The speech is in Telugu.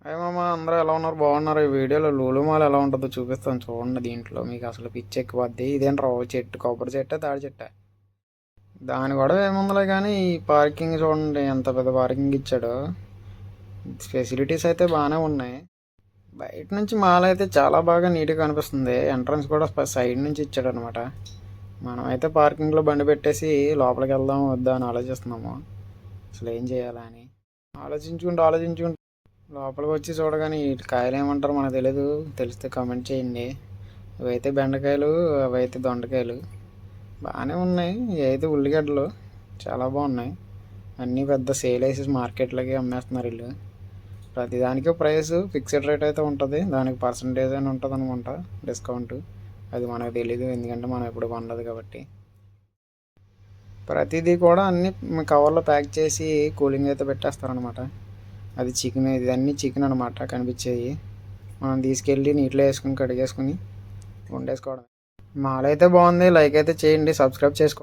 ఏమమ్మా అందరూ ఎలా ఉన్నారు? బాగున్నారు. ఈ వీడియోలో లూలు మాల్ ఎలా ఉంటుందో చూపిస్తాను చూడండి. దీంట్లో మీకు అసలు పిచ్చి ఎక్కువద్ది. ఇదేంటి చెట్టు, కొబ్బరి చెట్ట, తాడి చెట్ట. దాని గొడవ ఏముందిలే కానీ ఈ పార్కింగ్ చూడండి, ఎంత పెద్ద పార్కింగ్ ఇచ్చాడో. ఫెసిలిటీస్ అయితే బాగానే ఉన్నాయి. బయట నుంచి మాల్ అయితే చాలా బాగా నీట్గా కనిపిస్తుంది. ఎంట్రన్స్ కూడా సైడ్ నుంచి ఇచ్చాడు అనమాట. మనమైతే పార్కింగ్లో బండి పెట్టేసి లోపలికి వెళ్దాం వద్దా అని ఆలోచిస్తున్నాము. అసలు ఏం చేయాలా అని ఆలోచించుకుంటూ లోపలికి వచ్చి చూడగానే ఈ కాయలు ఏమంటారు మనకు తెలియదు. తెలిస్తే కామెంట్ చేయండి. ఇవైతే బెండకాయలు, అవైతే దొండకాయలు బాగానే ఉన్నాయి. ఇవైతే ఉల్లిగడ్డలు చాలా బాగున్నాయి. అన్నీ పెద్ద సేల్ వేసేసి మార్కెట్లోకి అమ్మేస్తున్నారు వీళ్ళు. ప్రతిదానికి ప్రైస్ ఫిక్స్డ్ రేట్ అయితే ఉంటుంది. దానికి పర్సంటేజ్ అని ఉంటుంది అనుకుంటా, డిస్కౌంట్. అది మనకు తెలీదు, ఎందుకంటే మనం ఎప్పుడు కొనలేదు కాబట్టి. ప్రతిదీ కూడా అన్నీ కవర్లో ప్యాక్ చేసి కూలింగ్ అయితే పెట్టేస్తారనమాట. అది చికెన్, ఇది అన్నీ చికెన్ అనమాట కనిపించేవి. మనం తీసుకెళ్ళి నీటిలో వేసుకుని కడిగేసుకుని వండేసుకోవడం. మాల్ అయితే బాగుంది. లైక్ అయితే చేయండి, సబ్స్క్రైబ్ చేసుకోండి.